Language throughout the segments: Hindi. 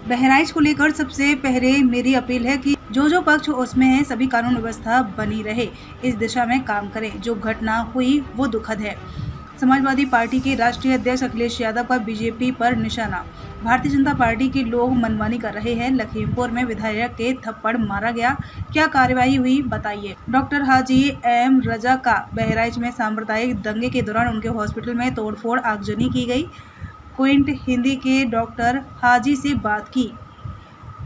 बहराइच को लेकर सबसे पहले मेरी अपील है कि जो पक्ष उसमें है सभी कानून व्यवस्था बनी रहे, इस दिशा में काम करें। जो घटना हुई वो दुखद है। समाजवादी पार्टी के राष्ट्रीय अध्यक्ष अखिलेश यादव का बीजेपी पर निशाना। भारतीय जनता पार्टी के लोग मनमानी कर रहे हैं। लखीमपुर में विधायक के थप्पड़ मारा गया, क्या कार्यवाही हुई बताइए। डॉक्टर हाजी एम रजा का बहराइच में सांप्रदायिक दंगे के दौरान उनके हॉस्पिटल में तोड़फोड़ आगजनी की गई। क्विंट हिंदी के डॉक्टर हाजी से बात की।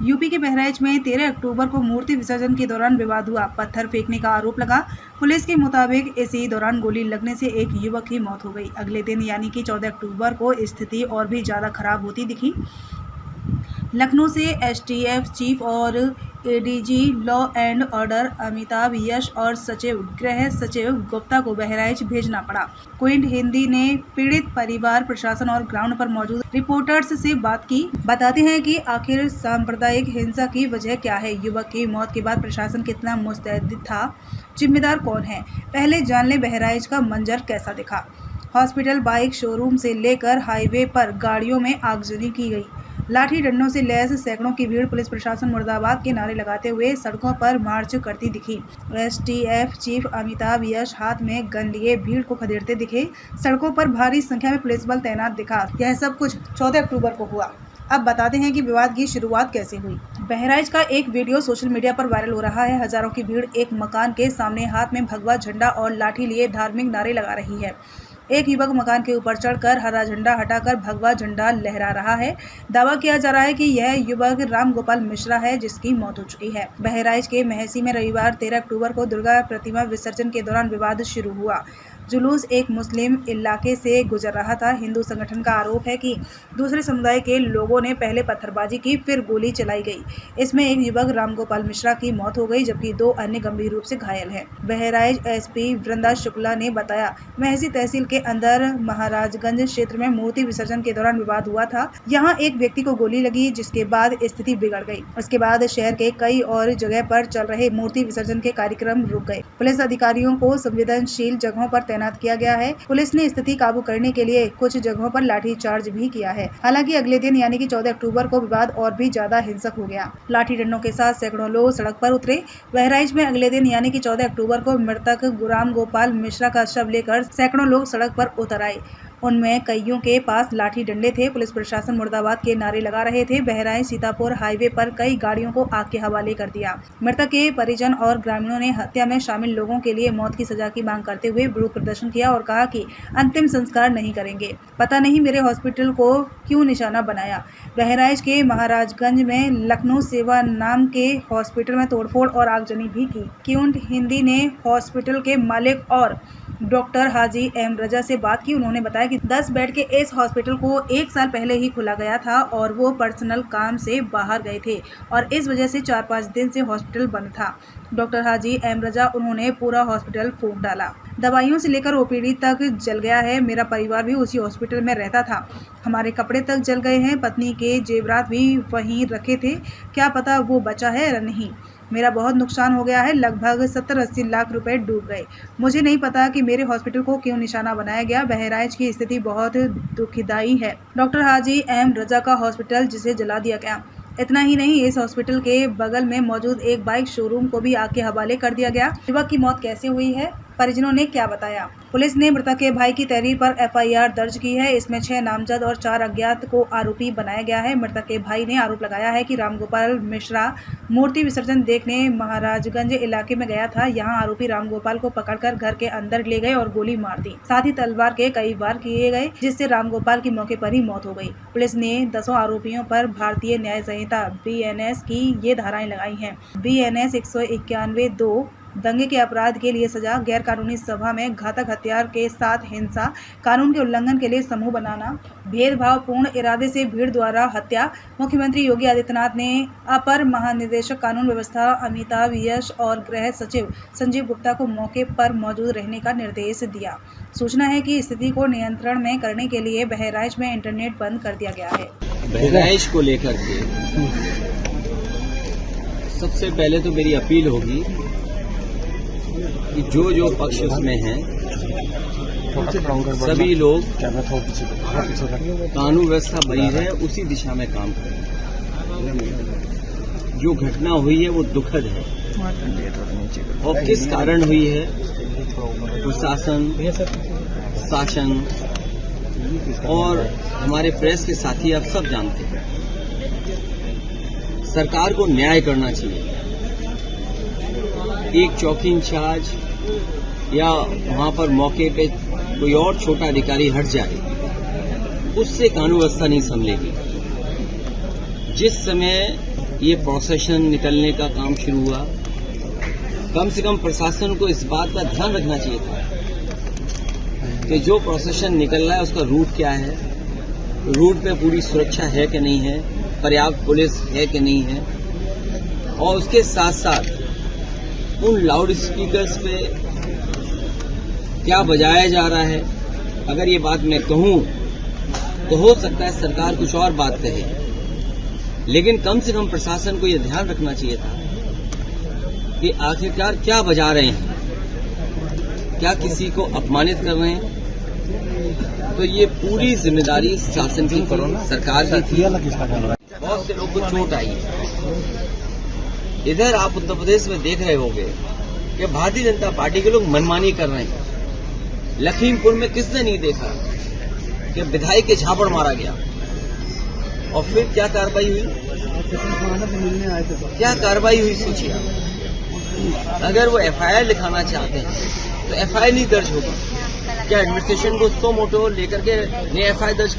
यूपी के बहराइच में 13 अक्टूबर को मूर्ति विसर्जन के दौरान विवाद हुआ। पत्थर फेंकने का आरोप लगा। पुलिस के मुताबिक इसी दौरान गोली लगने से एक युवक की मौत हो गई। अगले दिन यानी कि 14 अक्टूबर को स्थिति और भी ज़्यादा खराब होती दिखी। लखनऊ से एसटीएफ चीफ और ADG law and order Amitabh Yash और सचिव गृह सचिव गुप्ता को बहराइच भेजना पड़ा। क्विंट हिंदी ने पीड़ित परिवार, प्रशासन और ग्राउंड पर मौजूद रिपोर्टर्स से बात की। बताते हैं कि आखिर सांप्रदायिक हिंसा की वजह क्या है, युवक की मौत के बाद प्रशासन कितना मुस्तैद था, जिम्मेदार कौन है। पहले जान ले बहराइच का मंजर कैसा दिखा। हॉस्पिटल, बाइक शोरूम से लेकर हाईवे पर गाड़ियों में आगजनी की गई। लाठी डंडों से लैस सैकड़ों की भीड़ पुलिस प्रशासन मुर्दाबाद के नारे लगाते हुए सड़कों पर मार्च करती दिखी। एसटीएफ चीफ अमिताभ यश हाथ में गन लिए भीड़ को खदेड़ते दिखे। सड़कों पर भारी संख्या में पुलिस बल तैनात दिखा। यह सब कुछ 14 अक्टूबर को हुआ। अब बताते हैं कि विवाद की शुरुआत कैसे हुई। बहराइच का एक वीडियो सोशल मीडिया पर वायरल हो रहा है। हजारों की भीड़ एक मकान के सामने हाथ में भगवा झंडा और लाठी लिए धार्मिक नारे लगा रही है। एक युवक मकान के ऊपर चढ़कर हरा झंडा हटाकर भगवा झंडा लहरा रहा है। दावा किया जा रहा है कि यह युवक राम गोपाल मिश्रा है, जिसकी मौत हो चुकी है। बहराइच के महसी में रविवार 13 अक्टूबर को दुर्गा प्रतिमा विसर्जन के दौरान विवाद शुरू हुआ। जुलूस एक मुस्लिम इलाके से गुजर रहा था। हिंदू संगठन का आरोप है कि दूसरे समुदाय के लोगों ने पहले पत्थरबाजी की, फिर गोली चलाई गई। इसमें एक युवक रामगोपाल मिश्रा की मौत हो गई, जबकि 2 अन्य गंभीर रूप से घायल हैं। बहराइच एसपी वृंदा शुक्ला ने बताया, महसी तहसील के अंदर महाराजगंज क्षेत्र में मूर्ति विसर्जन के दौरान विवाद हुआ था। यहाँ एक व्यक्ति को गोली लगी, जिसके बाद स्थिति बिगड़ गई। उसके बाद शहर के कई और जगह पर चल रहे मूर्ति विसर्जन के कार्यक्रम रुक गए। पुलिस अधिकारियों को संवेदनशील जगहों पर तैनात किया गया है। पुलिस ने स्थिति काबू करने के लिए कुछ जगहों पर लाठीचार्ज भी किया है। हालांकि अगले दिन यानी कि 14 अक्टूबर को विवाद और भी ज्यादा हिंसक हो गया। लाठी डंडों के साथ सैकड़ों लोग सड़क पर उतरे। बहराइच में अगले दिन यानी कि 14 अक्टूबर को मृतक राम गोपाल मिश्रा का शव लेकर सैकड़ों लोग सड़क पर उतर आए। उनमें कईयों के पास लाठी डंडे थे। पुलिस प्रशासन मुर्दाबाद के नारे लगा रहे थे। बहराइच सीतापुर हाईवे पर कई गाड़ियों को आग के हवाले कर दिया। मृतक के परिजन और ग्रामीणों ने हत्या में शामिल लोगों के लिए मौत की सजा की मांग करते हुए विरोध प्रदर्शन किया और कहा कि अंतिम संस्कार नहीं करेंगे। पता नहीं मेरे हॉस्पिटल को क्यों निशाना बनाया। बहराइच के महाराजगंज में लखनऊ सेवा नाम के हॉस्पिटल में तोड़फोड़ और आगजनी भी की। क्विंट हिंदी ने हॉस्पिटल के मालिक और डॉक्टर हाजी एम रजा से बात की। उन्होंने बताया कि 10 बेड के इस हॉस्पिटल को 1 साल पहले ही खोला गया था और वो पर्सनल काम से बाहर गए थे और इस वजह से 4-5 दिन से हॉस्पिटल बंद था। डॉक्टर हाजी एम रजा, उन्होंने पूरा हॉस्पिटल फूंक डाला। दवाइयों से लेकर ओपीडी तक जल गया है। मेरा परिवार भी उसी हॉस्पिटल में रहता था। हमारे कपड़े तक जल गए हैं। पत्नी के जेवरात भी वहीं रखे थे। क्या पता वो बचा है या नहीं। मेरा बहुत नुकसान हो गया है। लगभग 70-80 लाख रुपए डूब गए। मुझे नहीं पता कि मेरे हॉस्पिटल को क्यों निशाना बनाया गया। बहराइच की स्थिति बहुत दुखदाई है। डॉक्टर हाजी एम रजा का हॉस्पिटल जिसे जला दिया गया। इतना ही नहीं, इस हॉस्पिटल के बगल में मौजूद एक बाइक शोरूम को भी आग के हवाले कर दिया गया। युवक की मौत कैसे हुई है, परिजनों ने क्या बताया। पुलिस ने मृतक के भाई की तहरीर पर एफआईआर दर्ज की है। इसमें 6 नामजद और 4 अज्ञात को आरोपी बनाया गया है। मृतक के भाई ने आरोप लगाया है कि रामगोपाल मिश्रा मूर्ति विसर्जन देखने महाराजगंज इलाके में गया था। यहाँ आरोपी रामगोपाल को पकड़कर घर के अंदर ले गए और गोली मार दी। साथ ही तलवार के कई वार किए गए, जिससे रामगोपाल की मौके पर ही मौत हो गई। पुलिस ने 10 आरोपियों पर भारतीय न्याय संहिता BNS की ये धाराएं लगाई हैं। BNS 191(2) दंगे के अपराध के लिए सजा, गैर कानूनी सभा में घातक हथियार के साथ हिंसा, कानून के उल्लंघन के लिए समूह बनाना, भेदभावपूर्ण इरादे से भीड़ द्वारा हत्या। मुख्यमंत्री योगी आदित्यनाथ ने अपर महानिदेशक कानून व्यवस्था अमिताभ यश और गृह सचिव संजीव गुप्ता को मौके पर मौजूद रहने का निर्देश दिया। सूचना है कि स्थिति को नियंत्रण में करने के लिए बहराइच में इंटरनेट बंद कर दिया गया है। बहराइच को लेकर के सबसे पहले तो मेरी अपील होगी कि जो पक्ष उसमें हैं सभी लोग कानून व्यवस्था बनी रहे उसी दिशा में काम करें। जो घटना हुई है वो दुखद है और किस कारण हुई है प्रशासन, शासन और हमारे प्रेस के साथी आप सब जानते हैं। सरकार को न्याय करना चाहिए। एक चौकी इंचार्ज या वहां पर मौके पे कोई और छोटा अधिकारी हट जाए, उससे कानून व्यवस्था नहीं संभलेगी। जिस समय ये प्रोसेशन निकलने का काम शुरू हुआ, कम से कम प्रशासन को इस बात का ध्यान रखना चाहिए था कि जो प्रोसेशन निकल रहा है उसका रूट क्या है, रूट पे पूरी सुरक्षा है कि नहीं है, पर्याप्त पुलिस है कि नहीं है, और उसके साथ साथ उन लाउड स्पीकर्स पे क्या बजाया जा रहा है। अगर ये बात मैं कहूं तो हो सकता है सरकार कुछ और बात कहे, लेकिन कम से कम प्रशासन को यह ध्यान रखना चाहिए था कि आखिरकार क्या बजा रहे हैं, क्या किसी को अपमानित कर रहे हैं। तो ये पूरी जिम्मेदारी शासन की, सरकार की थी। बहुत से लोग को चोट आई है। इधर आप उत्तर प्रदेश में देख रहे होंगे कि भारतीय जनता पार्टी के लोग मनमानी कर रहे हैं। लखीमपुर में किसने नहीं देखा कि विधायक के झापड़ मारा गया और फिर क्या कार्रवाई हुई, क्या कार्रवाई हुई सोचिए। अगर वो एफआईआर लिखाना चाहते हैं तो एफआईआर नहीं दर्ज होगी। क्या एडमिनिस्ट्रेशन को सो मोटो लेकर के नई एफआईआर दर्ज कर